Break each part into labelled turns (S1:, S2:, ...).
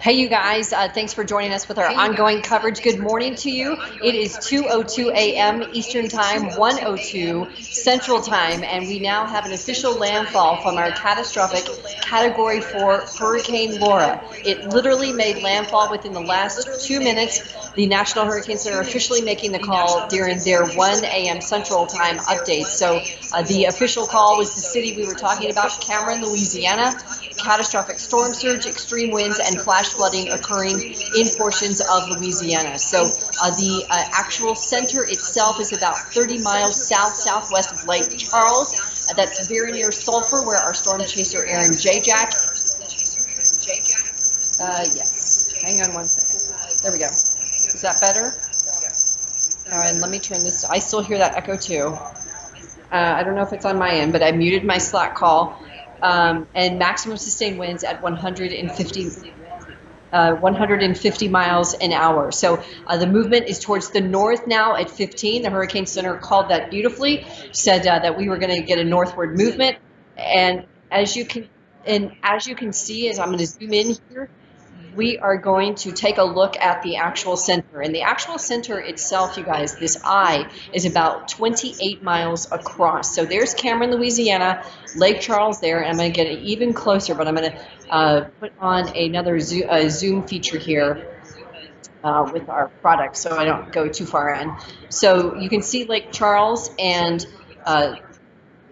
S1: Hey, you guys, thanks for joining us with our ongoing coverage. Good morning to you. It is 2:02 a.m. Eastern Time, 1:02 Central Time, and we now have an official landfall from our catastrophic Category 4 Hurricane Laura. It literally made landfall within the last 2 minutes. The National Hurricane Center officially making the call during their 1 a.m. Central Time update. So the official call was the city we were talking about, Cameron, Louisiana. Catastrophic storm surge, extreme winds, and flash flooding occurring in portions of Louisiana. So the actual center itself is about 30 miles southwest of Lake Charles. That's very near Sulphur, where our storm chaser Aaron Jack. Yes. Hang on one second. There we go. Is that better? All right, let me turn this. I still hear that echo too. I don't know if it's on my end, but I muted my Slack call. And maximum sustained winds at 150 miles an hour. So the movement is towards the north now at 15. The Hurricane Center called that beautifully, said that we were going to get a northward movement. And as you can see, as I'm going to zoom in here, we are going to take a look at the actual center. And the actual center itself, you guys, this eye is about 28 miles across. So there's Cameron, Louisiana, Lake Charles there, and I'm going to get it even closer, but I'm going to put on another zoom feature here with our product so I don't go too far in. So you can see Lake Charles, and let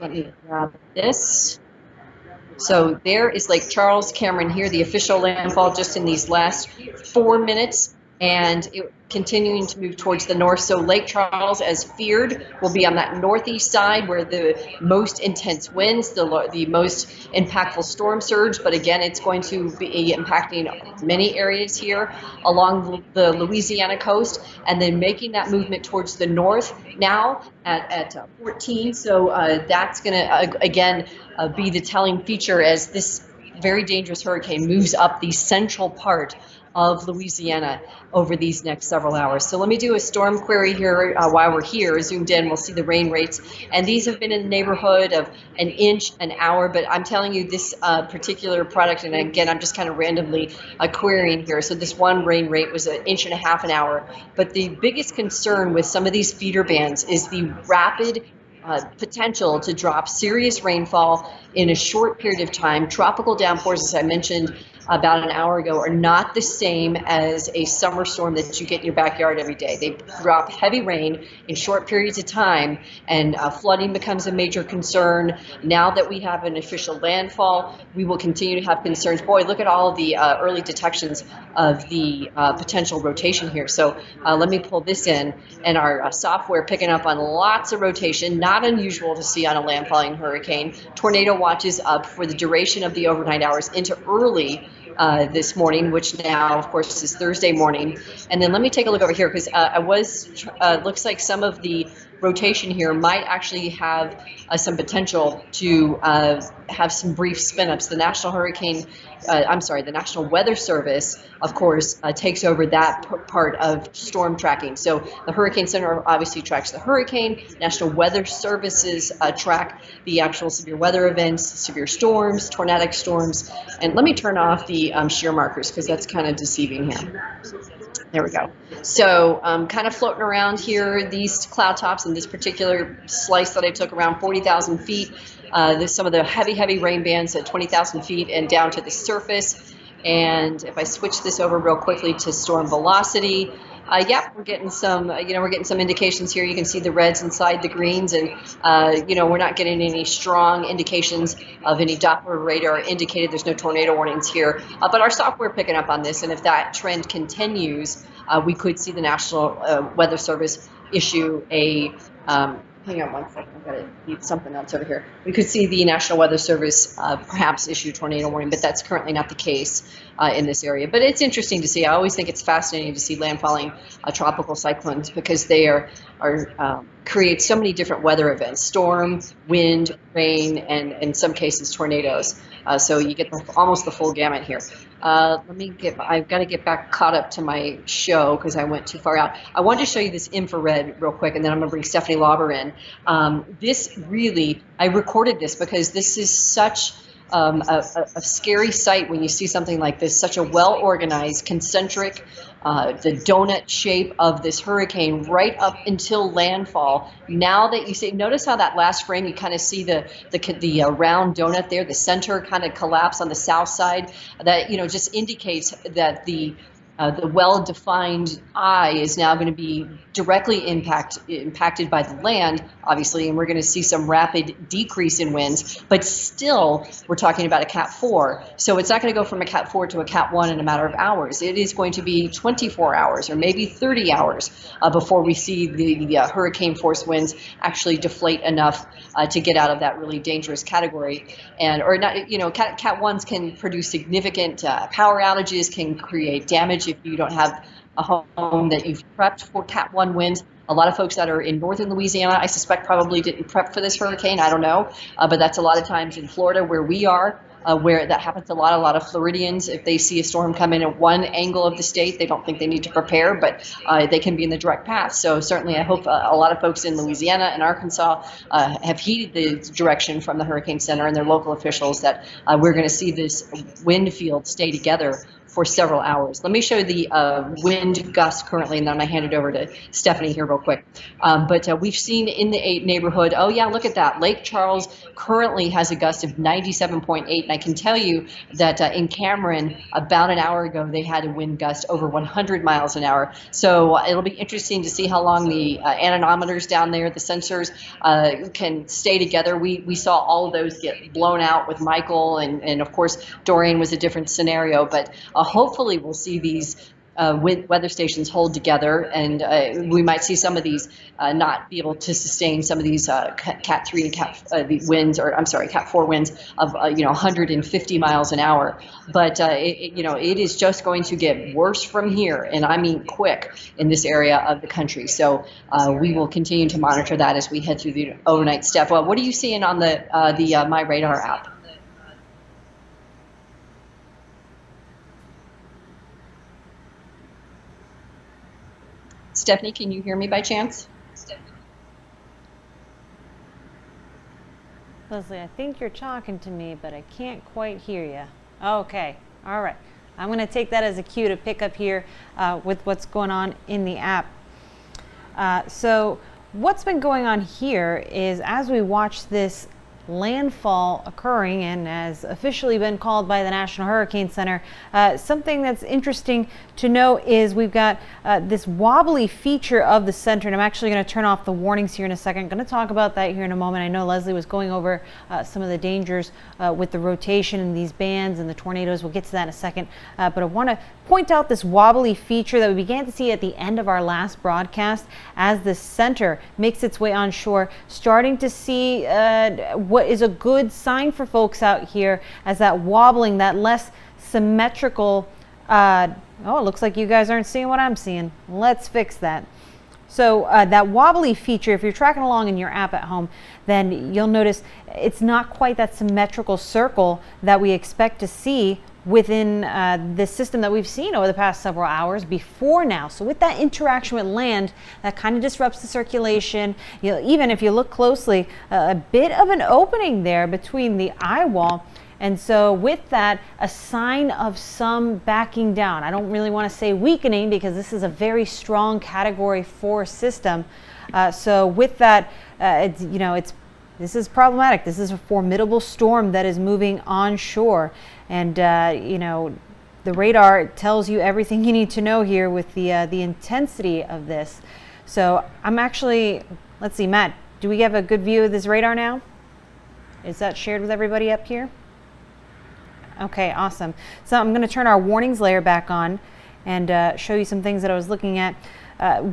S1: me grab this. So there is Lake Charles, Cameron here, the official landfall just in these last 4 minutes, and it continuing to move towards the north. So Lake Charles, as feared, will be on that northeast side where the most intense winds, the most impactful storm surge, but again, it's going to be impacting many areas here along the Louisiana coast, and then making that movement towards the north now at 14. So that's going to, again, be the telling feature as this very dangerous hurricane moves up the central part of Louisiana over these next several hours. So let me do a storm query here while we're here, zoomed in. We'll see the rain rates. And these have been in the neighborhood of an inch an hour, but I'm telling you this particular product, and again, I'm just kind of randomly querying here. So this one rain rate was 1.5 inches an hour. But the biggest concern with some of these feeder bands is the rapid potential to drop serious rainfall in a short period of time. Tropical downpours, as I mentioned about an hour ago, are not the same as a summer storm that you get in your backyard every day. They drop heavy rain in short periods of time, and flooding becomes a major concern. Now that we have an official landfall, we will continue to have concerns. Boy, look at all of the early detections of the potential rotation here. So let me pull this in, and our software picking up on lots of rotation, not unusual to see on a landfalling hurricane. Tornado watches up for the duration of the overnight hours into early this morning, which now, of course, is Thursday morning. And then let me take a look over here, because looks like some of the rotation here might actually have some potential to have some brief spin-ups. The National Weather Service, of course, takes over that part of storm tracking. So the Hurricane Center obviously tracks the hurricane. National Weather Services track the actual severe weather events, severe storms, tornadic storms. And let me turn off the shear markers, because that's kind of deceiving here. There we go. So kind of floating around here, these cloud tops in this particular slice that I took around 40,000 feet. There's some of the heavy rain bands at 20,000 feet and down to the surface. And if I switch this over real quickly to storm velocity, yep, we're getting some, we're getting some indications here. You can see the reds inside the greens, and we're not getting any strong indications of any Doppler radar indicated. There's no tornado warnings here, but our software picking up on this, and if that trend continues, we could see the National Weather Service issue a hang on one second, I've got to need something else over here. We could see the National Weather Service perhaps issue a tornado warning, but that's currently not the case in this area. But it's interesting to see. I always think it's fascinating to see landfalling tropical cyclones, because they are create so many different weather events: storm, wind, rain, and in some cases tornadoes. So you get almost the full gamut here. I've got to get back caught up to my show because I went too far out. I wanted to show you this infrared real quick, and then I'm going to bring Stephanie Lauber in. This really, I recorded this because this is such a scary sight when you see something like this, such a well-organized, concentric, the donut shape of this hurricane right up until landfall. Now that you see, notice how that last frame, you kind of see the round donut there, the center kind of collapse on the south side. That, just indicates that the well-defined eye is now going to be directly impacted by the land, obviously, and we're going to see some rapid decrease in winds, but still we're talking about a Cat 4. So it's not going to go from a Cat 4 to a Cat 1 in a matter of hours. It is going to be 24 hours or maybe 30 hours before we see the hurricane force winds actually deflate enough to get out of that really dangerous category. Or not, Cat 1s can produce significant power outages, can create damage if you don't have a home that you've prepped for Cat 1 winds. A lot of folks that are in northern Louisiana, I suspect, probably didn't prep for this hurricane. I don't know, but that's a lot of times in Florida where we are, where that happens a lot. A lot of Floridians, if they see a storm come in at one angle of the state, they don't think they need to prepare, but they can be in the direct path. So certainly I hope a lot of folks in Louisiana and Arkansas have heeded the direction from the Hurricane Center and their local officials that we're going to see this wind field stay together for several hours. Let me show you the wind gusts currently, and then I'm going to hand it over to Stephanie here real quick. But we've seen in the neighborhood, oh yeah, look at that. Lake Charles currently has a gust of 97.8, and I can tell you that in Cameron, about an hour ago, they had a wind gust over 100 miles an hour. So it'll be interesting to see how long the anemometers down there, the sensors, can stay together. We saw all of those get blown out with Michael, and of course, Dorian was a different scenario, but hopefully we'll see these weather stations hold together, and we might see some of these not be able to sustain some of these Cat 3 and the winds, or I'm sorry, Cat 4 winds of 150 miles an hour. But it is just going to get worse from here, and I mean quick, in this area of the country. So we will continue to monitor that as we head through the overnight step. What are you seeing on the My Radar app? Stephanie, can you hear me by chance?
S2: Leslie, I think you're talking to me, but I can't quite hear you. Okay, all right. I'm going to take that as a cue to pick up here with what's going on in the app. So what's been going on here is, as we watch this landfall occurring and has officially been called by the National Hurricane Center, something that's interesting to note is we've got this wobbly feature of the center, and I'm actually going to turn off the warnings here in a second. I'm going to talk about that here in a moment. I know Leslie was going over some of the dangers with the rotation and these bands and the tornadoes. We'll get to that in a second, but I want to point out this wobbly feature that we began to see at the end of our last broadcast as the center makes its way onshore, starting to see what is a good sign for folks out here, as that wobbling, that less symmetrical, oh, it looks like you guys aren't seeing what I'm seeing. Let's fix that. So that wobbly feature, if you're tracking along in your app at home, then you'll notice it's not quite that symmetrical circle that we expect to see within the system that we've seen over the past several hours before now. So with that interaction with land, that kind of disrupts the circulation. Even if you look closely, a bit of an opening there between the eye wall. And so with that, a sign of some backing down. I don't really want to say weakening, because this is a very strong Category 4 system. So with that, this is problematic. This is a formidable storm that is moving onshore. And, the radar tells you everything you need to know here with the intensity of this. So I'm actually, let's see, Matt, do we have a good view of this radar now? Is that shared with everybody up here? Okay, awesome. So I'm going to turn our warnings layer back on and show you some things that I was looking at.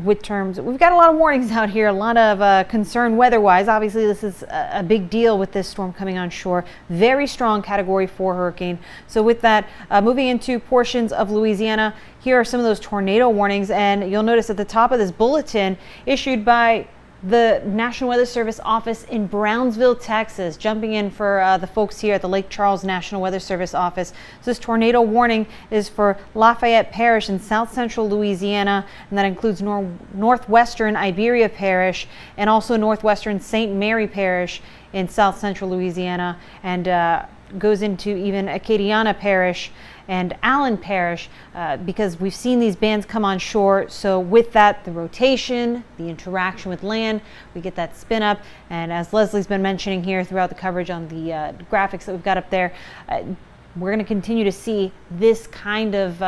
S2: With terms, we've got a lot of warnings out here, a lot of concern weather-wise. Obviously, this is a big deal with this storm coming on shore. Very strong Category 4 hurricane. So with that, moving into portions of Louisiana, here are some of those tornado warnings. And you'll notice at the top of this bulletin issued by the National Weather Service office in Brownsville, Texas, jumping in for the folks here at the Lake Charles National Weather Service office. So this tornado warning is for Lafayette Parish in south central Louisiana, and that includes northwestern Iberia Parish and also northwestern St. Mary Parish in south central Louisiana. And goes into even Acadiana Parish and Allen Parish, because we've seen these bands come on shore. So with that, the rotation, the interaction with land, we get that spin up. And as Leslie's been mentioning here throughout the coverage on the graphics that we've got up there, we're going to continue to see this kind of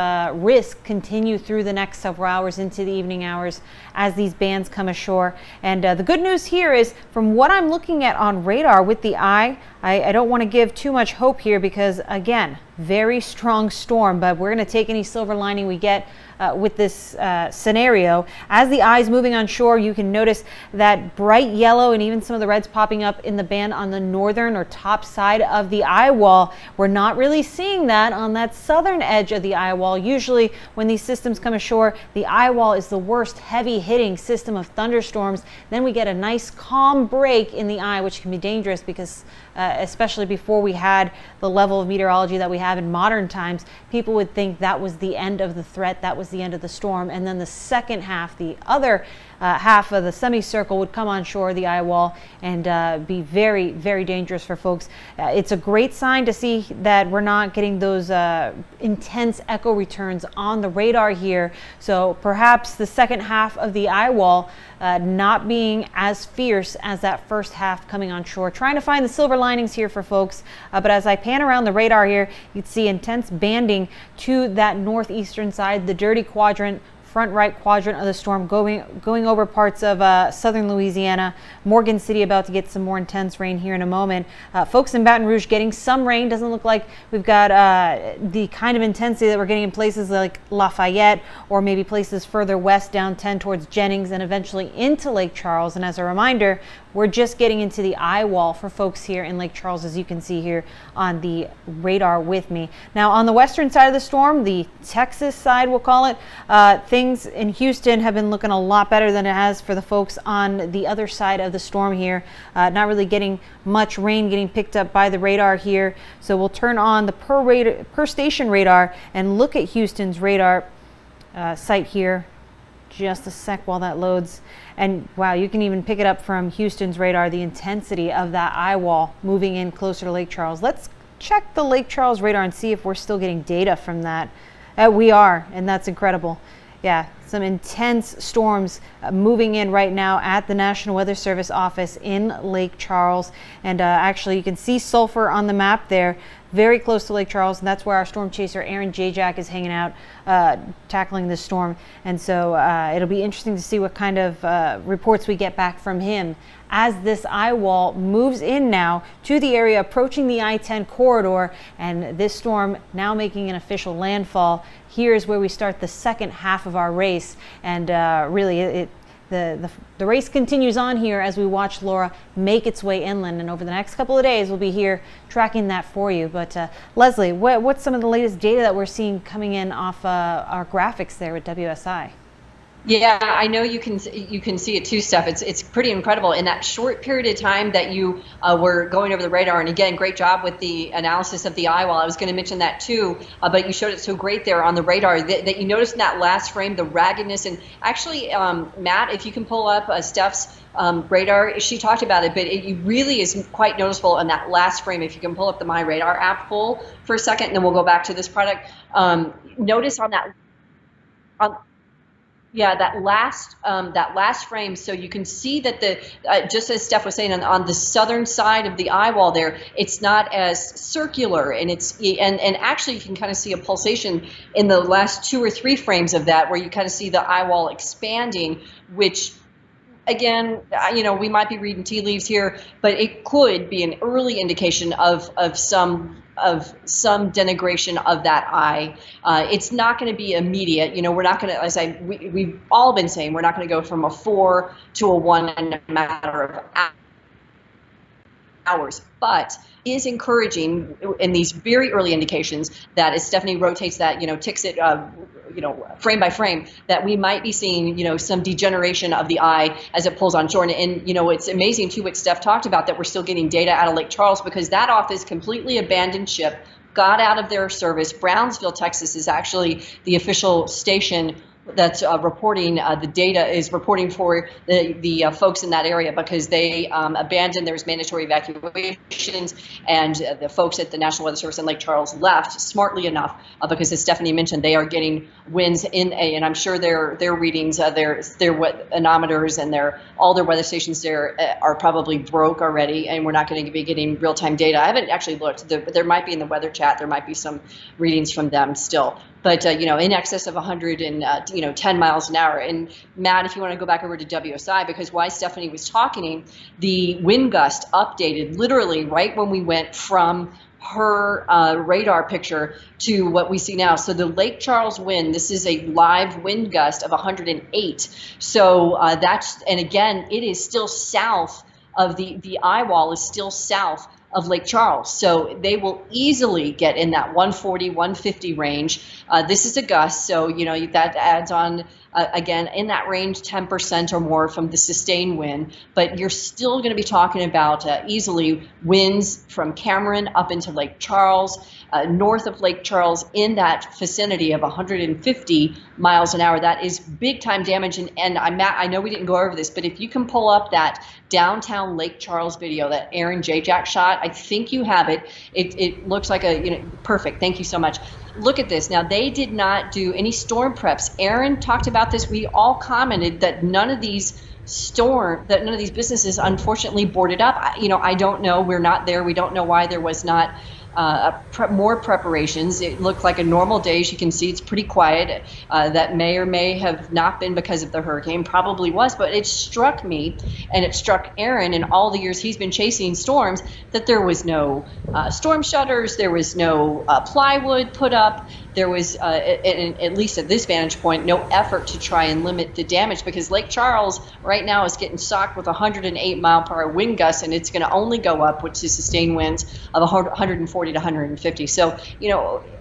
S2: risk continue through the next several hours into the evening hours as these bands come ashore. And the good news here is, from what I'm looking at on radar with the eye, I don't want to give too much hope here because, again, very strong storm, but we're going to take any silver lining we get with this scenario. As the eye is moving on shore, you can notice that bright yellow and even some of the reds popping up in the band on the northern or top side of the eye wall. We're not really seeing that on that southern edge of the eye wall. Usually when these systems come ashore, the eye wall is the worst heavy hitting system of thunderstorms. Then we get a nice calm break in the eye, which can be dangerous because especially before we had the level of meteorology that we have in modern times, people would think that was the end of the threat, that was the end of the storm, and then the second half, the other half of the semicircle would come on shore, the eye wall, and be very, very dangerous for folks. It's a great sign to see that we're not getting those intense echo returns on the radar here. So perhaps the second half of the eye wall not being as fierce as that first half coming on shore. Trying to find the silver linings here for folks. But as I pan around the radar here, you can see intense banding to that northeastern side, the dirty quadrant, front right quadrant of the storm, going over parts of southern Louisiana. Morgan City about to get some more intense rain here in a moment. Folks in Baton Rouge getting some rain. Doesn't look like we've got the kind of intensity that we're getting in places like Lafayette or maybe places further west down 10 towards Jennings and eventually into Lake Charles. And as a reminder, we're just getting into the eye wall for folks here in Lake Charles, as you can see here on the radar with me. Now on the western side of the storm, the Texas side we'll call it, things in Houston have been looking a lot better than it has for the folks on the other side of the storm here. Not really getting much rain getting picked up by the radar here. So we'll turn on the per station radar and look at Houston's radar site here. Just a sec while that loads. And wow, you can even pick it up from Houston's radar, the intensity of that eye wall moving in closer to Lake Charles. Let's check the Lake Charles radar and see if we're still getting data from that. We are, and that's incredible. Yeah, some intense storms moving in right now at the National Weather Service office in Lake Charles. And actually you can see sulfur on the map there, very close to Lake Charles, and that's where our storm chaser Aaron Jack is hanging out, tackling this storm. And so it'll be interesting to see what kind of reports we get back from him as this eye wall moves in now to the area approaching the I-10 corridor, and this storm now making an official landfall. Here's where we start the second half of our race, and really the race continues on here as we watch Laura make its way inland, and over the next couple of days we'll be here tracking that for you. But Leslie, what's some of the latest data that we're seeing coming in off our graphics there with WSI?
S1: Yeah, I know you can see it too, Steph. It's pretty incredible in that short period of time that you were going over the radar. And again, great job with the analysis of the eye wall. I was going to mention that too, but you showed it so great there on the radar that you noticed in that last frame the raggedness. And actually, Matt, if you can pull up Steph's radar, she talked about it, but it really is quite noticeable in that last frame. If you can pull up the My Radar app full for a second, and then we'll go back to this product. Notice on that. Yeah, that last frame, so you can see that just as Steph was saying, on the southern side of the eye wall there, it's not as circular, and and actually you can kind of see a pulsation in the last 2 or 3 frames of that, where you kind of see the eye wall expanding, which again, we might be reading tea leaves here, but it could be an early indication of some denigration of that eye. It's not going to be immediate. We're not going to, as we've all been saying, we're not going to go from a 4 to a 1 in a matter of hours, but is encouraging in these very early indications that as Stephanie rotates that, ticks it, frame by frame, that we might be seeing, some degeneration of the eye as it pulls on shore. And it's amazing too what Steph talked about, that we're still getting data out of Lake Charles, because that office completely abandoned ship, got out of their service. Brownsville, Texas is actually the official station that's reporting the data is reporting for the folks in that area, because they abandoned. There's mandatory evacuations, and the folks at the National Weather Service in Lake Charles left smartly enough, because as Stephanie mentioned, they are getting winds and I'm sure their readings, their anemometers and all their weather stations there are probably broke already, and we're not going to be getting real-time data. I haven't actually looked, but there might be in the weather chat, there might be some readings from them still. But, in excess of 110 miles an hour. And Matt, if you want to go back over to WSI, because while Stephanie was talking, the wind gust updated literally right when we went from her radar picture to what we see now. So the Lake Charles wind, this is a live wind gust of 108. So and again, it is still south of the eye wall is still south of Lake Charles. So they will easily get in that 140, 150 range. This is a gust, so that adds on, again, in that range, 10% or more from the sustained wind. But you're still going to be talking about easily winds from Cameron up into Lake Charles, north of Lake Charles, in that vicinity of 150 miles an hour. That is big time damage. And I know we didn't go over this, but if you can pull up that downtown Lake Charles video that Aaron J. Jack shot, I think you have it. It looks like perfect. Thank you so much. Look at this. Now, they did not do any storm preps. Aaron talked about this. We all commented that none of these businesses unfortunately boarded up. I don't know. We're not there. We don't know why there was not more preparations. It looked like a normal day. As you can see, it's pretty quiet. That may or may have not been because of the hurricane, probably was, but it struck me, and it struck Aaron in all the years he's been chasing storms, that there was no storm shutters, there was no plywood put up, there was, at least at this vantage point, no effort to try and limit the damage, because Lake Charles right now is getting socked with 108 mile per hour wind gusts, and it's going to only go up, which is sustained winds of 140 to 150. So,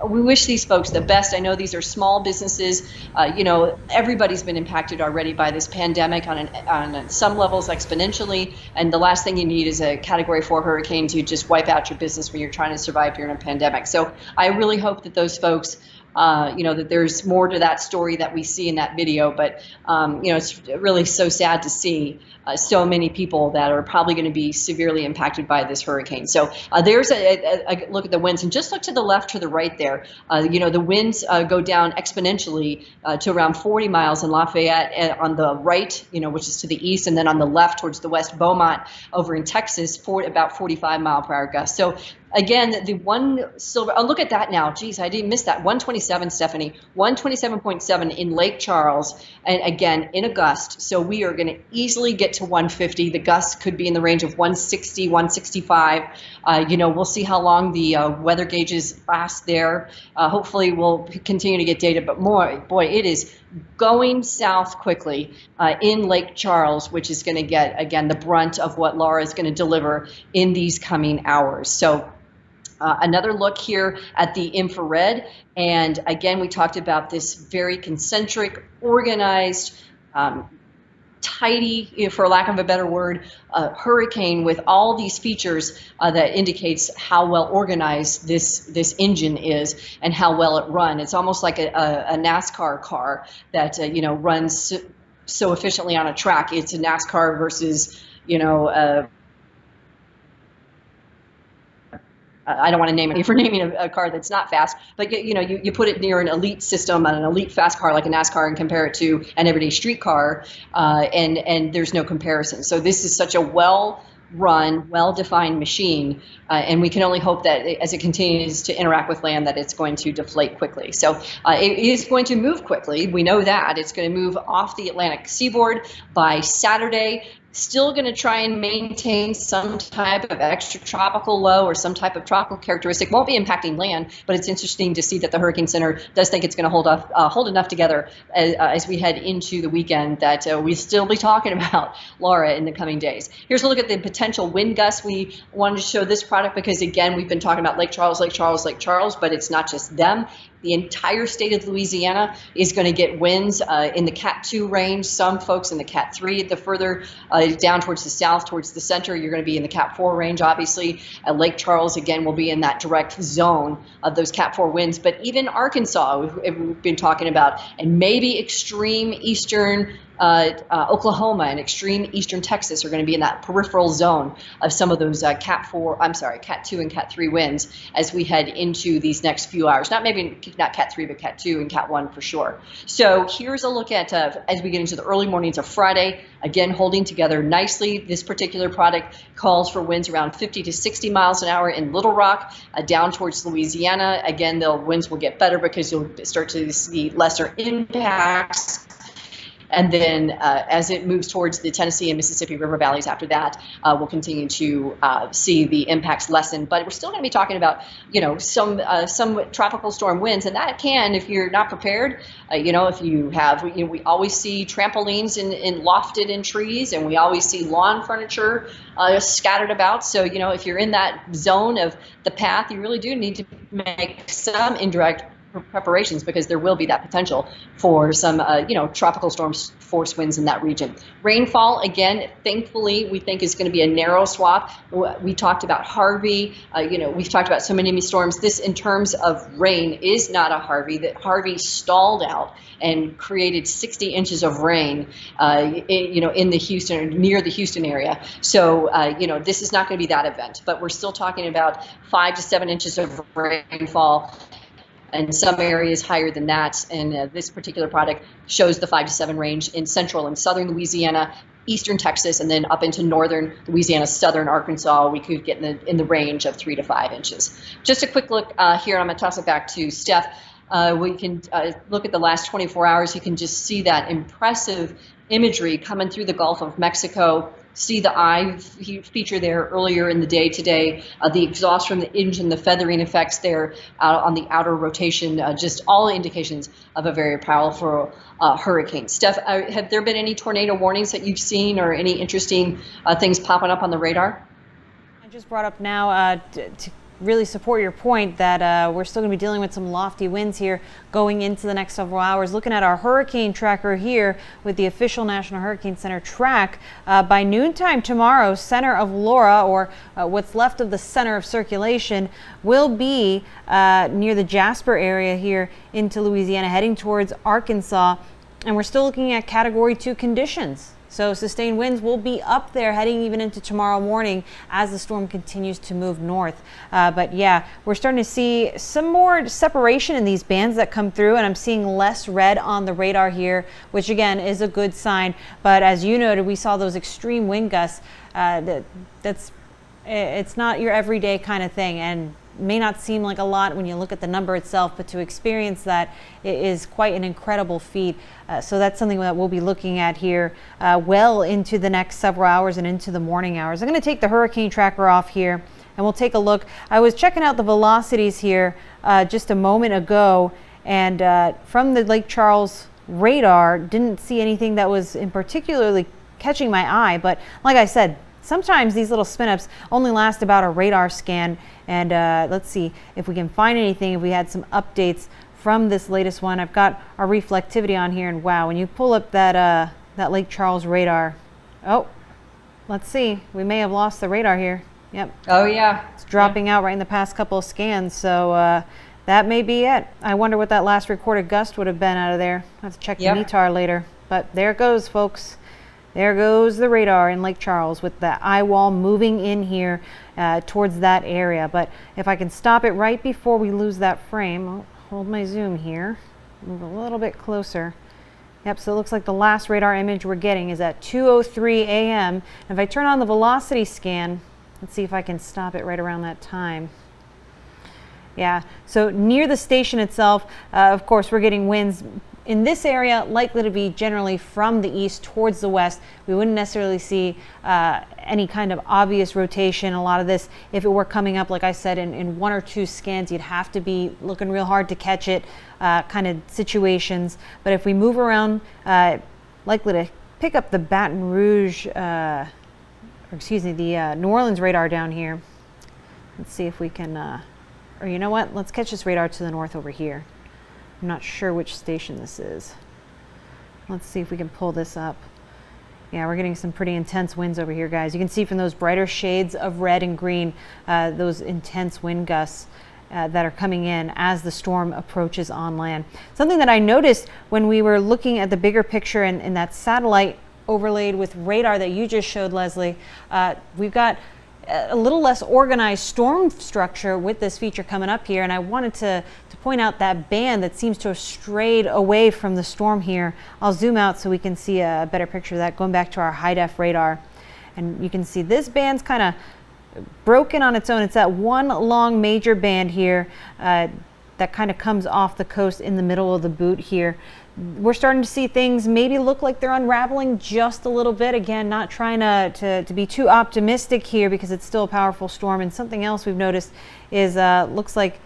S1: we wish these folks the best. I know these are small businesses. Everybody's been impacted already by this pandemic on some levels exponentially, and the last thing you need is a Category 4 hurricane to just wipe out your business when you're trying to survive during a pandemic. So I really hope that those folks, that there's more to that story that we see in that video, but it's really so sad to see so many people that are probably going to be severely impacted by this hurricane. So there's a look at the winds, and just look to the left, to the right there. The winds go down exponentially to around 40 miles in Lafayette on the right, which is to the east, and then on the left towards the west, Beaumont over in Texas, for about 45 mile per hour gusts. So again, the one silver, look at that now. Geez, I didn't miss that. 127, Stephanie, 127.7 in Lake Charles, and again, in a gust. So we are going to easily get to 150. The gusts could be in the range of 160, 165. We'll see how long the weather gauges last there. Hopefully we'll continue to get data, but boy, it is going south quickly in Lake Charles, which is going to get, again, the brunt of what Laura is going to deliver in these coming hours. So another look here at the infrared. And again, we talked about this very concentric, organized, tidy, for lack of a better word, hurricane with all these features that indicates how well organized this engine is and how well it runs. It's almost like a NASCAR car that runs so efficiently on a track. It's a NASCAR versus I don't want to name it for naming a car that's not fast, but you put it near an elite system, an elite fast car like a NASCAR, and compare it to an everyday street car, and there's no comparison. So this is such a well-run, well-defined machine, and we can only hope that as it continues to interact with land, that it's going to deflate quickly. So it is going to move quickly. We know that. It's going to move off the Atlantic seaboard by Saturday. Still going to try and maintain some type of extratropical low or some type of tropical characteristic. Won't be impacting land, but it's interesting to see that the Hurricane Center does think it's going to hold enough together as we head into the weekend that we still be talking about Laura in the coming days. Here's a look at the potential wind gusts. We wanted to show this product because, again, we've been talking about Lake Charles, but it's not just them. The entire state of Louisiana is going to get winds in the Cat 2 range. Some folks in the Cat 3. The further down towards the south, towards the center, you're going to be in the Cat 4 range, obviously. Lake Charles, again, will be in that direct zone of those Cat 4 winds. But even Arkansas, we've been talking about, and maybe extreme eastern Oklahoma and extreme eastern Texas are going to be in that peripheral zone of some of those Cat 2 and Cat 3 winds as we head into these next few hours. Not Cat 3, but Cat 2 and Cat 1 for sure. So here's a look at as we get into the early mornings of Friday, again holding together nicely. This particular product calls for winds around 50 to 60 miles an hour in Little Rock, down towards Louisiana. Again, the winds will get better because you'll start to see lesser impacts. And then as it moves towards the Tennessee and Mississippi River valleys after that, we'll continue to see the impacts lessen. But we're still going to be talking about, some tropical storm winds. And that can, if you're not prepared, if you have, we always see trampolines in lofted in trees, and we always see lawn furniture scattered about. So, if you're in that zone of the path, you really do need to make some indirect preparations, because there will be that potential for some, tropical storm force winds in that region. Rainfall, again, thankfully, we think is going to be a narrow swath. We talked about Harvey. We've talked about so many storms. This, in terms of rain, is not a Harvey. That Harvey stalled out and created 60 inches of rain, in the Houston, near the Houston area. So, this is not going to be that event. But we're still talking about 5 to 7 inches of rainfall, and some areas higher than that. And this particular product shows the 5 to 7 range in central and southern Louisiana, eastern Texas, and then up into northern Louisiana, southern Arkansas. We could get in the range of 3 to 5 inches. Just a quick look here. I'm going to toss it back to Steph. We can look at the last 24 hours. You can just see that impressive imagery coming through the Gulf of Mexico. See the eye feature there earlier in the day today, the exhaust from the engine, the feathering effects there on the outer rotation, just all indications of a very powerful hurricane. Steph, have there been any tornado warnings that you've seen, or any interesting things popping up on the radar?
S2: I just brought up now to really support your point that we're still going to be dealing with some lofty winds here going into the next several hours. Looking at our hurricane tracker here with the official National Hurricane Center track, by noontime tomorrow, center of Laura, or what's left of the center of circulation, will be near the Jasper area here into Louisiana, heading towards Arkansas, and we're still looking at Category 2 conditions. So sustained winds will be up there heading even into tomorrow morning as the storm continues to move north. But yeah, we're starting to see some more separation in these bands that come through, and I'm seeing less red on the radar here, which again is a good sign. But as you noted, we saw those extreme wind gusts. It's not your everyday kind of thing, and may not seem like a lot when you look at the number itself, but to experience that, it is quite an incredible feat. So that's something that we'll be looking at here well into the next several hours and into the morning hours. I'm going to take the hurricane tracker off here, and we'll take a look. I was checking out the velocities here just a moment ago, and from the Lake Charles radar, didn't see anything that was in particularly catching my eye. But like I said, sometimes these little spin-ups only last about a radar scan, and let's see if we can find anything, if we had some updates from this latest one. I've got our reflectivity on here, and wow, when you pull up that Lake Charles radar, oh, let's see, we may have lost the radar here. Yep.
S1: Oh yeah.
S2: It's dropping out right in the past couple of scans, so that may be it. I wonder what that last recorded gust would have been out of there. I'll have to check the METAR later, but there it goes, folks. There goes the radar in Lake Charles with the eye wall moving in here towards that area. But if I can stop it right before we lose that frame, I'll hold my zoom here, move a little bit closer. Yep, so it looks like the last radar image we're getting is at 2:03 a.m. If I turn on the velocity scan, let's see if I can stop it right around that time. Yeah, so near the station itself, of course, we're getting winds in this area likely to be generally from the east towards the west. We wouldn't necessarily see any kind of obvious rotation. A lot of this, if it were coming up, like I said, in one or two scans, you'd have to be looking real hard to catch it kind of situations. But if we move around, likely to pick up the Baton Rouge, the New Orleans radar down here. Let's see if we can, or you know what, let's catch this radar to the north over here. I'm not sure which station this is. Let's see if we can pull this up. Yeah, we're getting some pretty intense winds over here, guys. You can see from those brighter shades of red and green, those intense wind gusts that are coming in as the storm approaches on land. Something that I noticed when we were looking at the bigger picture and that satellite overlaid with radar that you just showed, Leslie, we've got a little less organized storm structure with this feature coming up here, and I wanted to point out that band that seems to have strayed away from the storm here. I'll zoom out so we can see a better picture of that, going back to our high def radar, and you can see this band's kind of broken on its own. It's that one long major band here that kind of comes off the coast in the middle of the boot here. We're starting to see things maybe look like they're unraveling just a little bit. Again, not trying to be too optimistic here because it's still a powerful storm. And something else we've noticed is looks like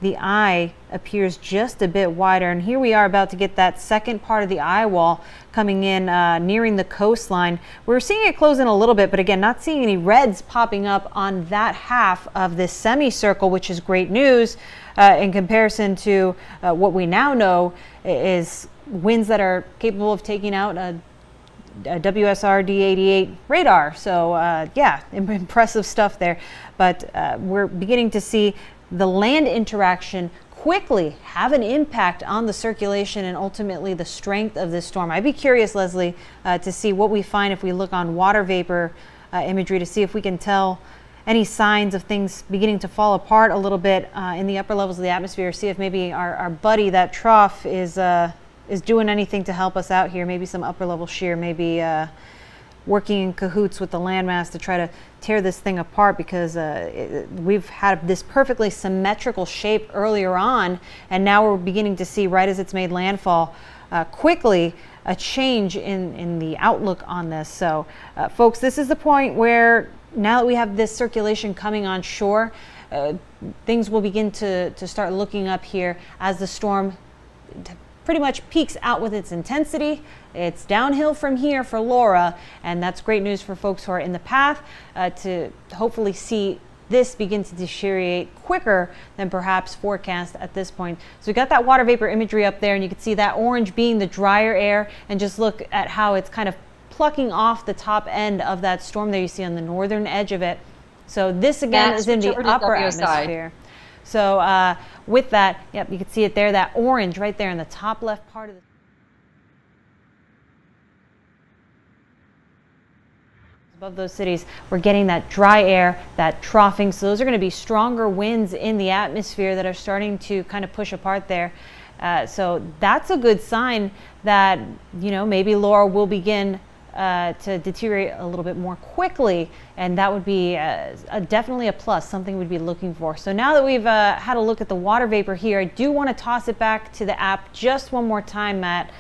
S2: the eye appears just a bit wider. And here we are about to get that second part of the eye wall coming in, nearing the coastline. We're seeing it close in a little bit, but again, not seeing any reds popping up on that half of this semicircle, which is great news in comparison to what we now know is winds that are capable of taking out a WSR D88 radar. So yeah, impressive stuff there. But we're beginning to see the land interaction quickly have an impact on the circulation and ultimately the strength of this storm. I'd be curious, Leslie, to see what we find if we look on water vapor imagery to see if we can tell any signs of things beginning to fall apart a little bit in the upper levels of the atmosphere. See if maybe our buddy, that trough, is doing anything to help us out here. Maybe some upper level shear, maybe working in cahoots with the landmass to try to tear this thing apart, because we've had this perfectly symmetrical shape earlier on, and now we're beginning to see, right as it's made landfall, quickly a change in the outlook on this. So folks, this is the point where now that we have this circulation coming on shore, things will begin to start looking up here as the storm pretty much peaks out with its intensity. It's downhill from here for Laura, and that's great news for folks who are in the path to hopefully see this begin to deteriorate quicker than perhaps forecast at this point. So we got that water vapor imagery up there, and you can see that orange being the drier air, and just look at how it's kind of plucking off the top end of that storm there you see on the northern edge of it. So this again is in the upper atmosphere. So with that, yep, you can see it there, that orange right there in the top left part of the above those cities. We're getting that dry air, that troughing. So those are going to be stronger winds in the atmosphere that are starting to kind of push apart there. So that's a good sign that, you know, maybe Laura will begin to deteriorate a little bit more quickly, and that would be definitely a plus, something we'd be looking for. So now that we've had a look at the water vapor here, I do want to toss it back to the app just one more time, Matt.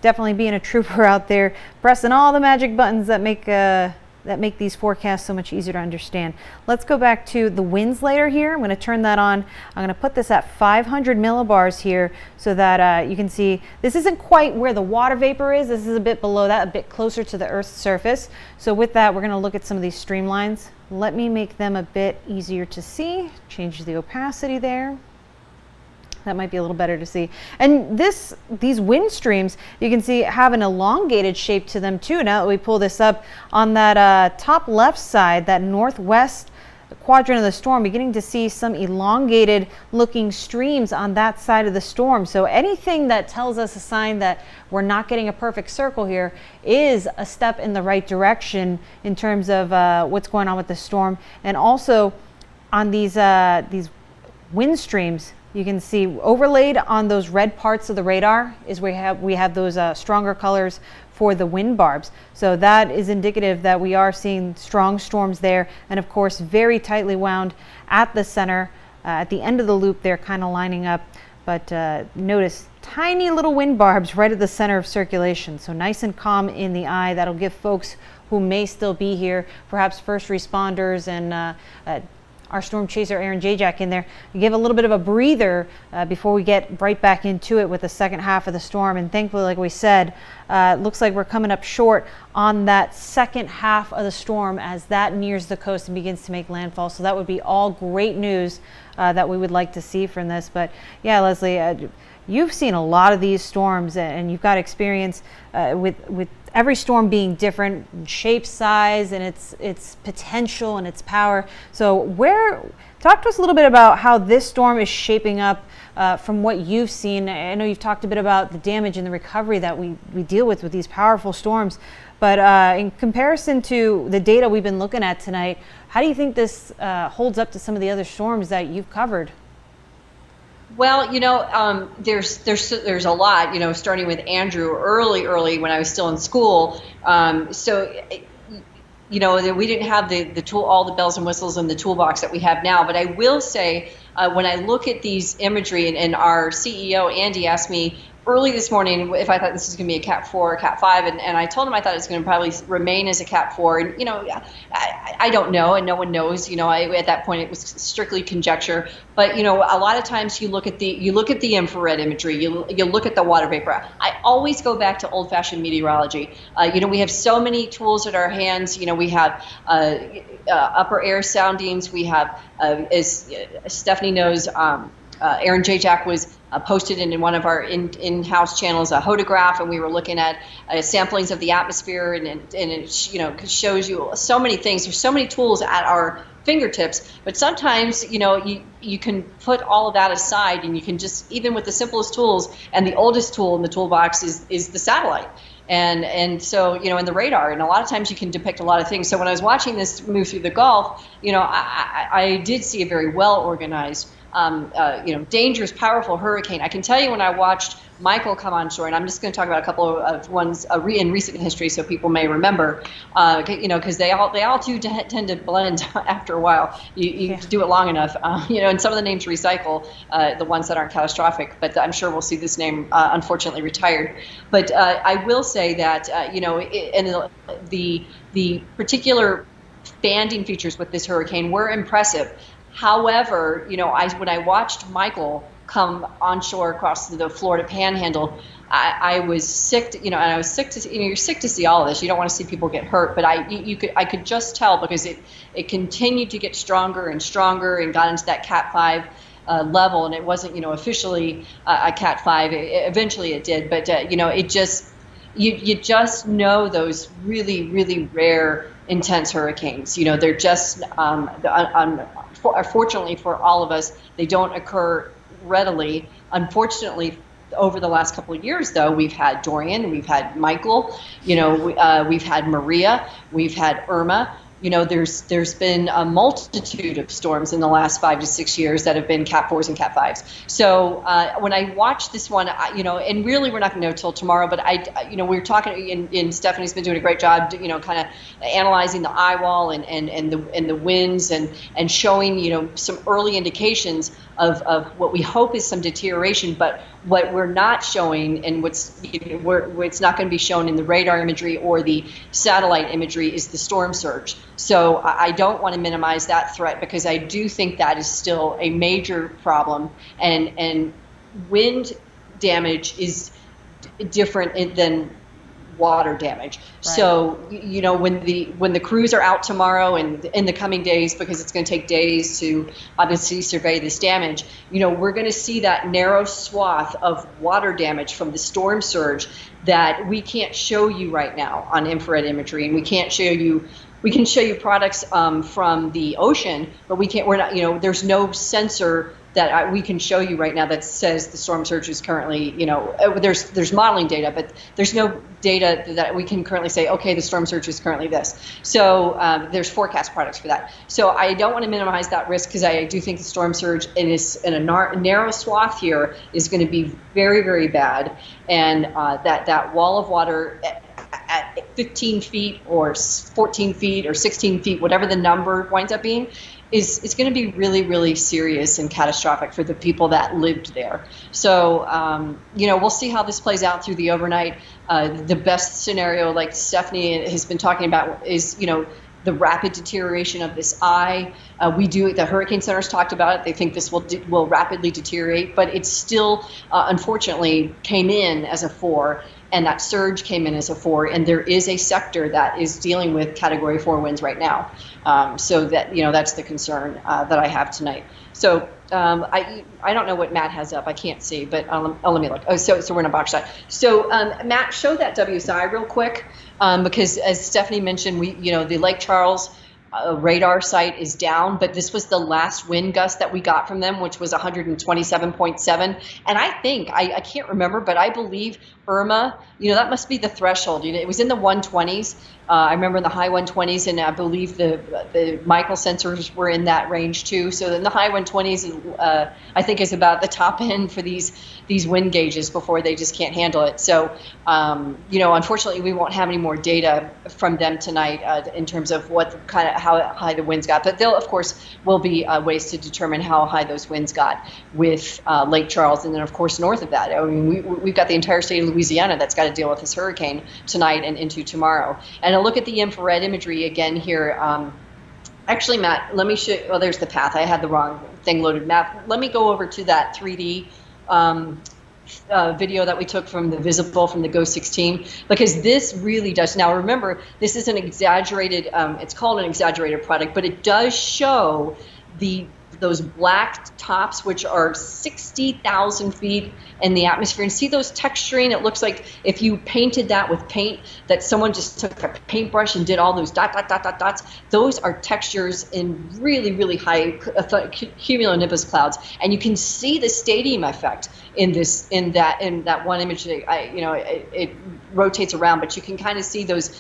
S2: Definitely being a trooper out there, pressing all the magic buttons that make these forecasts so much easier to understand. Let's go back to the winds later here. I'm going to turn that on. I'm going to put this at 500 millibars here so that you can see this isn't quite where the water vapor is. This is a bit below that, a bit closer to the Earth's surface. So with that, we're going to look at some of these streamlines. Let me make them a bit easier to see. Change the opacity there. That might be a little better to see. And these wind streams, you can see, have an elongated shape to them too. Now that we pull this up on that top left side, that northwest quadrant of the storm, beginning to see some elongated looking streams on that side of the storm. So anything that tells us a sign that we're not getting a perfect circle here is a step in the right direction in terms of what's going on with the storm. And also on these wind streams, you can see overlaid on those red parts of the radar is where we have those stronger colors for the wind barbs. So that is indicative that we are seeing strong storms there, and of course very tightly wound at the center, at the end of the loop there, kind of lining up. But notice tiny little wind barbs right at the center of circulation. So nice and calm in the eye. That'll give folks who may still be here, perhaps first responders and our storm chaser Aaron Jajak in there, give a little bit of a breather before we get right back into it with the second half of the storm. And thankfully, like we said, it looks like we're coming up short on that second half of the storm as that nears the coast and begins to make landfall. So that would be all great news that we would like to see from this. But yeah, Leslie, you've seen a lot of these storms, and you've got experience with every storm being different in shape, size, and its potential and its power. So talk to us a little bit about how this storm is shaping up from what you've seen. I know you've talked a bit about the damage and the recovery that we deal with these powerful storms, but in comparison to the data we've been looking at tonight, how do you think this holds up to some of the other storms that you've covered?
S1: Well, there's a lot, starting with Andrew early when I was still in school. We didn't have the tool, all the bells and whistles in the toolbox that we have now. But I will say, when I look at these imagery, and our CEO, Andy, asked me early this morning if I thought this was going to be a Cat 4 or Cat 5, and I told him I thought it was going to probably remain as a Cat 4. And I don't know, and no one knows. At that point it was strictly conjecture. But a lot of times you look at the infrared imagery, you look at the water vapor. I always go back to old-fashioned meteorology. We have so many tools at our hands. We have upper air soundings. We have, as Stephanie knows, Aaron Jajak was posted in one of our in-house channels a hodograph, and we were looking at samplings of the atmosphere, and it shows you so many things. There's so many tools at our fingertips, but sometimes you can put all of that aside, and you can just, even with the simplest tools, and the oldest tool in the toolbox is the satellite. And so, in the radar, and a lot of times you can depict a lot of things. So when I was watching this move through the Gulf, I did see a very well organized, dangerous, powerful hurricane. I can tell you when I watched Michael come on shore, and I'm just going to talk about a couple of ones in recent history so people may remember, because they all do tend to blend after a while. You do it long enough, and some of the names recycle, the ones that aren't catastrophic, but I'm sure we'll see this name unfortunately retired. But I will say that, and the particular banding features with this hurricane were impressive. However, when I watched Michael come onshore across the Florida Panhandle, I was sick. I was sick to. You're sick to see all of this. You don't want to see people get hurt, but I could just tell, because it continued to get stronger and stronger, and got into that Cat 5 level, and it wasn't officially a Cat 5. Eventually it did, but it just you just know those really, really rare, intense hurricanes. They're just fortunately for all of us, they don't occur readily. Unfortunately, over the last couple of years, though, we've had Dorian, we've had Michael, we've had Maria, we've had Irma. There's been a multitude of storms in the last 5 to 6 years that have been Cat 4s and Cat 5s. So when I watched this one, and really we're not going to know till tomorrow, but we're talking, and Stephanie's been doing a great job, kind of analyzing the eye wall and the winds and showing, some early indications of what we hope is some deterioration, but what we're not showing, and what's not going to be shown in the radar imagery or the satellite imagery, is the storm surge. So I don't want to minimize that threat, because I do think that is still a major problem, and wind damage is different than water damage. Right. So when the crews are out tomorrow and in the coming days, because it's going to take days to obviously survey this damage, we're going to see that narrow swath of water damage from the storm surge that we can't show you right now on infrared imagery, and we can show you products from the ocean, but there's no sensor that we can show you right now that says the storm surge is currently, there's modeling data, but there's no data that we can currently say, okay, the storm surge is currently this. So there's forecast products for that. So I don't want to minimize that risk, because I do think the storm surge in a narrow swath here is going to be very, very bad. And that wall of water at 15 feet or 14 feet or 16 feet, whatever the number winds up being, is going to be really, really serious and catastrophic for the people that lived there. So, we'll see how this plays out through the overnight. The best scenario, like Stephanie has been talking about, is, the rapid deterioration of this eye. The Hurricane Center's talked about it. They think this will rapidly deteriorate, but it still, unfortunately, came in as a 4, and that surge came in as a 4, and there is a sector that is dealing with Category 4 winds right now. So that's the concern that I have tonight. So I don't know what Matt has up. I can't see, but let me look. Oh, so we're in a box shot. So Matt, show that WSI real quick, because as Stephanie mentioned, the Lake Charles radar site is down, but this was the last wind gust that we got from them, which was 127.7. And I can't remember, but I believe Irma, that must be the threshold. It was in the 120s. I remember in the high 120s, and I believe the Michael sensors were in that range too. So in the high 120s, I think is about the top end for these wind gauges before they just can't handle it. So, unfortunately, we won't have any more data from them tonight in terms of how high the winds got. But of course, will be ways to determine how high those winds got with Lake Charles, and then of course north of that. I mean, we've got the entire state of Louisiana that's got to deal with this hurricane tonight and into tomorrow. And a look at the infrared imagery again here. Actually, Matt, let me show. Oh, there's the path. I had the wrong thing loaded. Matt, let me go over to that 3D video that we took from the Visible from the Go 16, because this really does. Now, remember, this is an exaggerated. It's called an exaggerated product, but it does show those black tops, which are 60,000 feet in the atmosphere. And see those texturing? It looks like if you painted that with paint, that someone just took a paintbrush and did all those dots. Those are textures in really, really high cumulonimbus clouds. And you can see the stadium effect in that one image. It rotates around, but you can kind of see those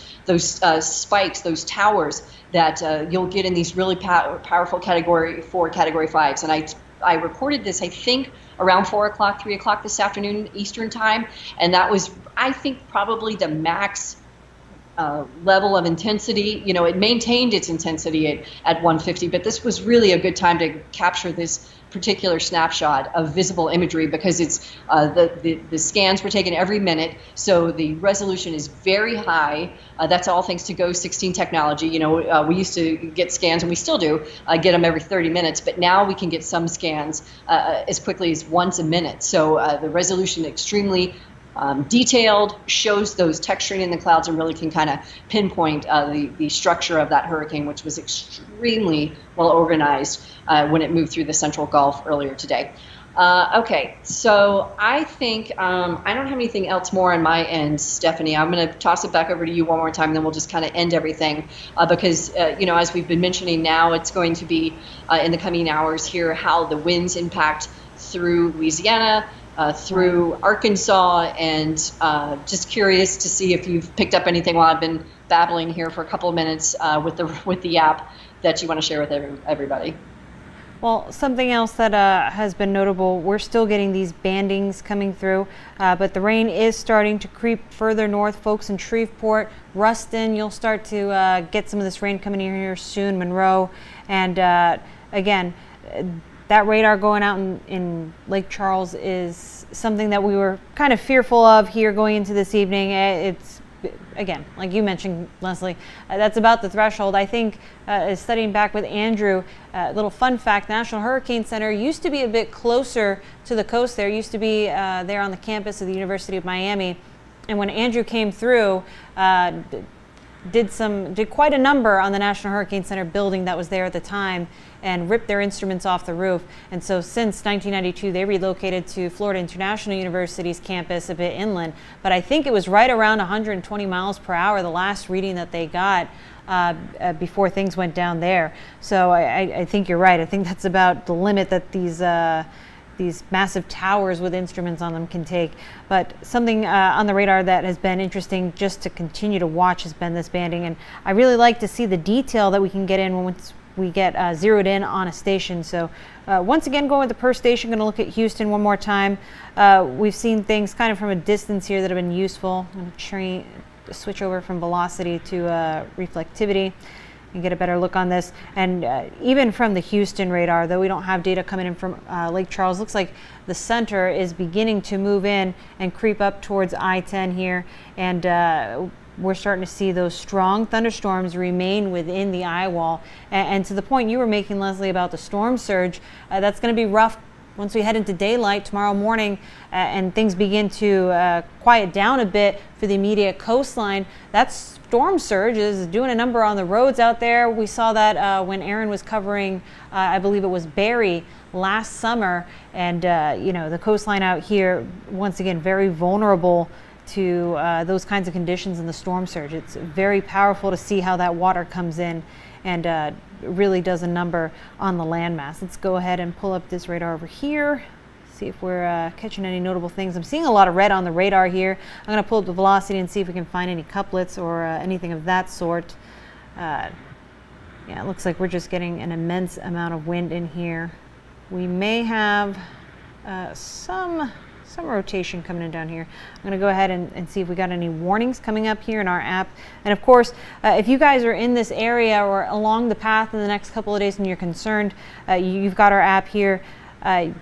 S1: spikes, those towers that you'll get in these really powerful Category 4, Category 5s. And I recorded this, I think, around 4 o'clock, 3 o'clock this afternoon Eastern time, and that was, I think, probably the max level of intensity. It maintained its intensity at 150, but this was really a good time to capture this particular snapshot of visible imagery, because it's the scans were taken every minute, so the resolution is very high. That's all thanks to Go 16 technology. We used to get scans, and we still do get them every 30 minutes, but now we can get some scans as quickly as once a minute. So the resolution extremely detailed, shows those texturing in the clouds, and really can kind of pinpoint the structure of that hurricane, which was extremely well organized when it moved through the central Gulf earlier today. Okay, so I think I don't have anything else more on my end, Stephanie. I'm going to toss it back over to you one more time, and then we'll just kind of end everything because, as we've been mentioning now, it's going to be in the coming hours here how the winds impact through Louisiana, through Arkansas, and just curious to see if you've picked up anything while I've been babbling here for a couple of minutes with the app that you want to share with everybody.
S2: Well, something else that has been notable, we're still getting these bandings coming through, but the rain is starting to creep further north. Folks in Shreveport, Ruston, you'll start to get some of this rain coming in here soon, Monroe, and again, that radar going out in Lake Charles is something that we were kind of fearful of here going into this evening. It's, again, like you mentioned, Leslie, that's about the threshold. I think studying back with Andrew, little fun fact, National Hurricane Center used to be a bit closer to the coast there. It used to be there on the campus of the University of Miami. And when Andrew came through, did quite a number on the National Hurricane Center building that was there at the time and ripped their instruments off the roof. And so since 1992, they relocated to Florida International University's campus a bit inland. But I think it was right around 120 miles per hour, the last reading that they got before things went down there. So I think you're right. I think that's about the limit that these massive towers with instruments on them can take. But something on the radar that has been interesting just to continue to watch has been this banding. And I really like to see the detail that we can get in once we get zeroed in on a station. So once again, going with the per station, going to look at Houston one more time. We've seen things kind of from a distance here that have been useful. I'm going to switch over from velocity to reflectivity and get a better look on this. And even from the Houston radar, though we don't have data coming in from Lake Charles, looks like the center is beginning to move in and creep up towards I-10 here. And we're starting to see those strong thunderstorms remain within the eye wall. And to the point you were making, Leslie, about the storm surge, that's going to be rough once we head into daylight tomorrow morning and things begin to quiet down a bit for the immediate coastline. That storm surge is doing a number on the roads out there. We saw that when Aaron was covering, I believe it was Barrie last summer. And, the coastline out here, once again, very vulnerable to those kinds of conditions in the storm surge. It's very powerful to see how that water comes in and really does a number on the landmass. Let's go ahead and pull up this radar over here, see if we're catching any notable things. I'm seeing a lot of red on the radar here. I'm going to pull up the velocity and see if we can find any couplets or anything of that sort. Yeah, it looks like we're just getting an immense amount of wind in here. We may have some rotation coming in down here. I'm going to go ahead and see if we got any warnings coming up here in our app. And of course, if you guys are in this area or along the path in the next couple of days and you're concerned, you've got our app here.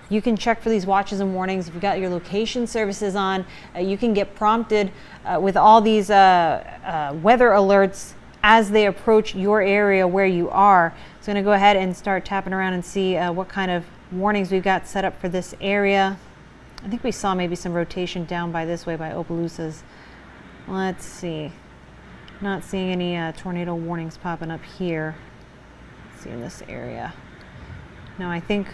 S2: You can check for these watches and warnings. If you've got your location services on, you can get prompted with all these weather alerts as they approach your area where you are. So I'm going to go ahead and start tapping around and see what kind of warnings we've got set up for this area. I think we saw maybe some rotation down by this way by Opelousas. Let's see. Not seeing any tornado warnings popping up here. Let's see in this area. No, I think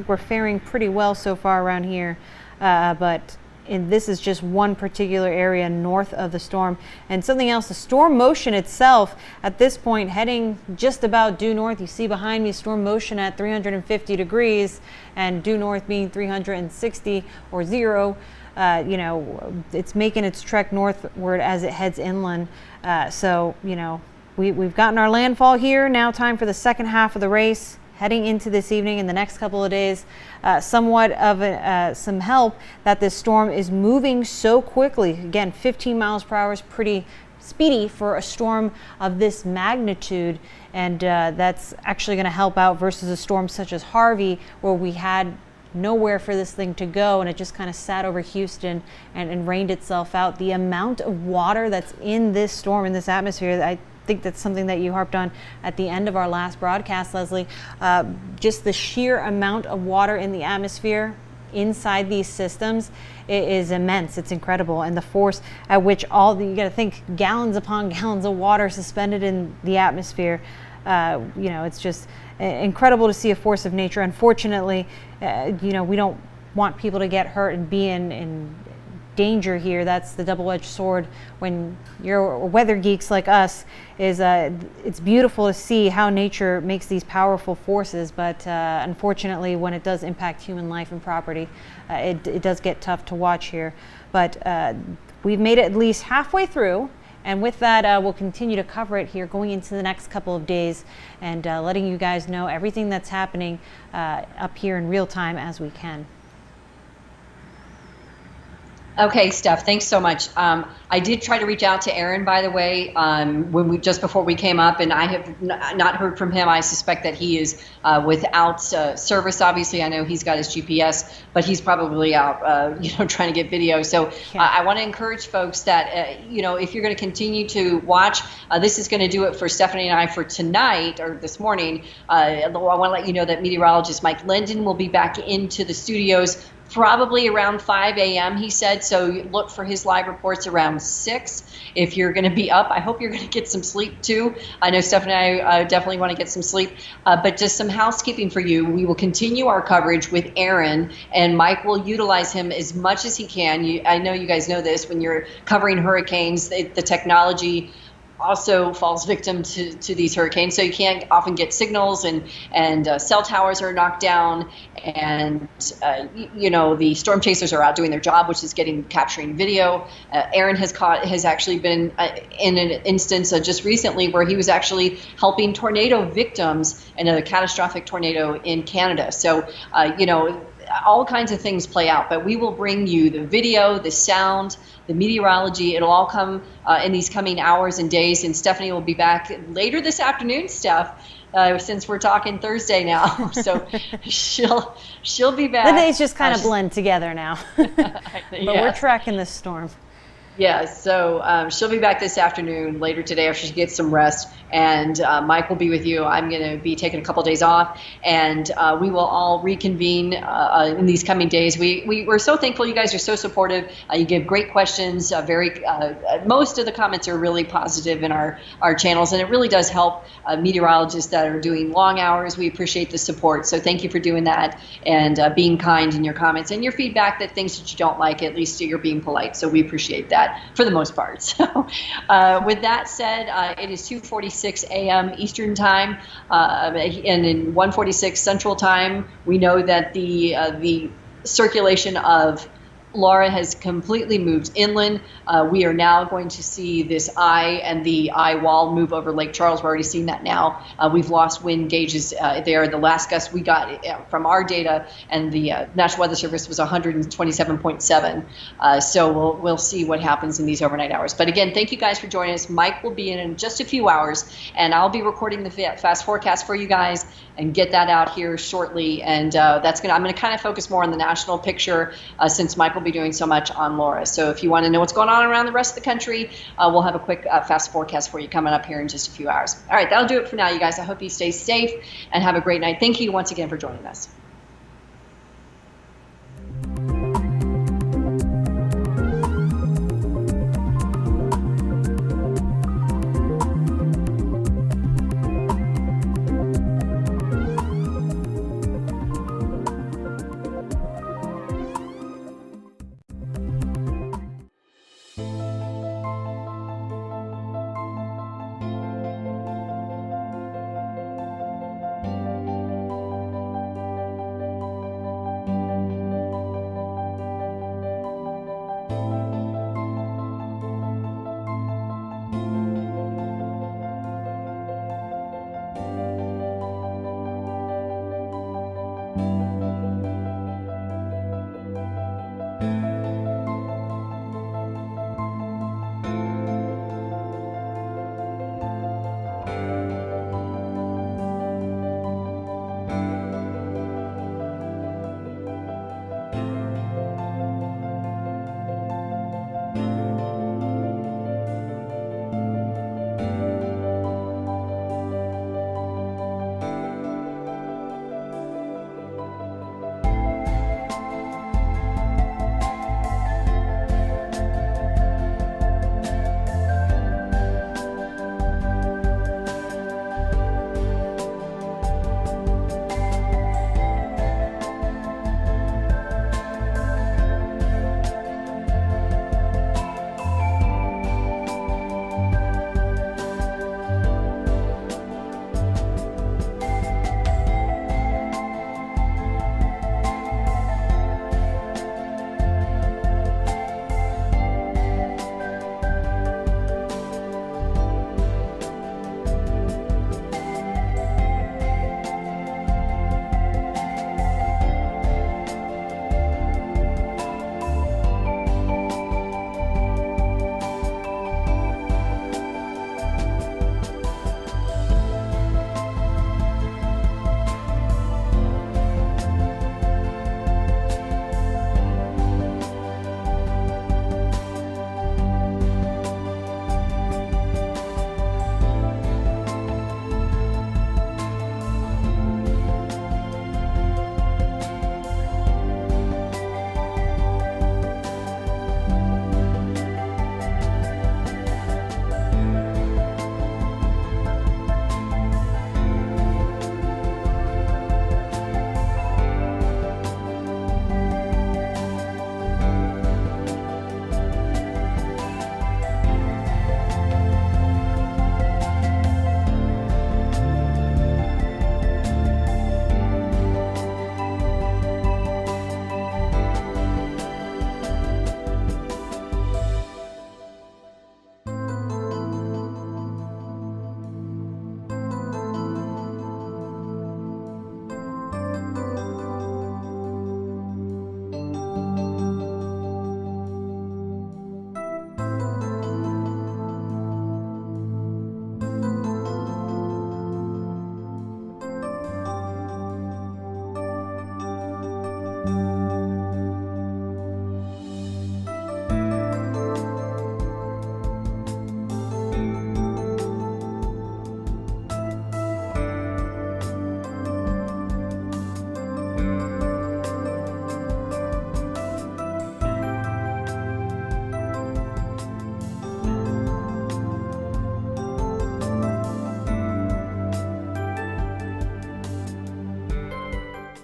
S2: we're faring pretty well so far around here, but this is just one particular area north of the storm. And something else, the storm motion itself at this point heading just about due north. You see behind me storm motion at 350 degrees and due north being 360 or 0. It's making its trek northward as it heads inland. We've gotten our landfall here. Now time for the second half of the race. Heading into this evening and the next couple of days, somewhat of some help that this storm is moving so quickly. Again, 15 miles per hour is pretty speedy for a storm of this magnitude, and that's actually going to help out versus a storm such as Harvey, where we had nowhere for this thing to go and it just kind of sat over Houston and rained itself out. The amount of water that's in this storm, in this atmosphere, I think that's something that you harped on at the end of our last broadcast, Leslie. Just the sheer amount of water in the atmosphere inside these systems is immense. It's incredible. And the force at which you got to think gallons upon gallons of water suspended in the atmosphere. It's just incredible to see a force of nature. Unfortunately, we don't want people to get hurt and be in danger here. That's the double-edged sword when you're weather geeks like us. It's beautiful to see how nature makes these powerful forces, but unfortunately when it does impact human life and property, it does get tough to watch here. But we've made it at least halfway through, and with that we'll continue to cover it here going into the next couple of days and letting you guys know everything that's happening up here in real time as we can.
S1: Okay, Steph, thanks so much. I did try to reach out to Aaron, by the way, just before we came up, and I have not heard from him. I suspect that he is without service. Obviously, I know he's got his GPS, but he's probably out, trying to get video. So I want to encourage folks that, if you're going to continue to watch, this is going to do it for Stephanie and I for tonight or this morning. I want to let you know that meteorologist Mike Linden will be back into the studios probably around 5 a.m., he said, so look for his live reports around 6. If you're going to be up, I hope you're going to get some sleep too. I know Stephanie and I definitely want to get some sleep, but just some housekeeping for you. We will continue our coverage with Aaron, and Mike will utilize him as much as he can. I know you guys know this, when you're covering hurricanes, the technology also falls victim to these hurricanes, so you can't often get signals, and cell towers are knocked down, and the storm chasers are out doing their job, which is capturing video. Aaron has actually been in an instance just recently where he was actually helping tornado victims in a catastrophic tornado in Canada. So all kinds of things play out, but we will bring you the video, the sound, the meteorology. It'll all come in these coming hours and days, and Stephanie will be back later this afternoon, Steph, since we're talking Thursday now. So she'll be back.
S2: The days just kind of blend together now. But we're tracking this storm.
S1: Yeah, so she'll be back this afternoon, later today after she gets some rest, and Mike will be with you. I'm going to be taking a couple days off, and we will all reconvene in these coming days. We're so thankful. You guys are so supportive. You give great questions. Most of the comments are really positive in our channels, and it really does help meteorologists that are doing long hours. We appreciate the support, so thank you for doing that and being kind in your comments and your feedback that things that you don't like, at least you're being polite. So we appreciate that for the most part. So with that said, it is 2:46 a.m. Eastern time and in 1:46 Central time. We know that the circulation of Laura has completely moved inland. We are now going to see this eye and the eye wall move over Lake Charles. We're already seeing that now. We've lost wind gauges there. The last gust we got from our data and the National Weather Service was 127.7. So we'll see what happens in these overnight hours. But again, thank you guys for joining us. Mike will be in just a few hours, and I'll be recording the fast forecast for you guys and get that out here shortly. And I'm going to kind of focus more on the national picture since Mike will be doing so much on Laura. So if you want to know what's going on around the rest of the country, we'll have a quick fast forecast for you coming up here in just a few hours. All right, that'll do it for now, you guys. I hope you stay safe and have a great night. Thank you once again for joining us.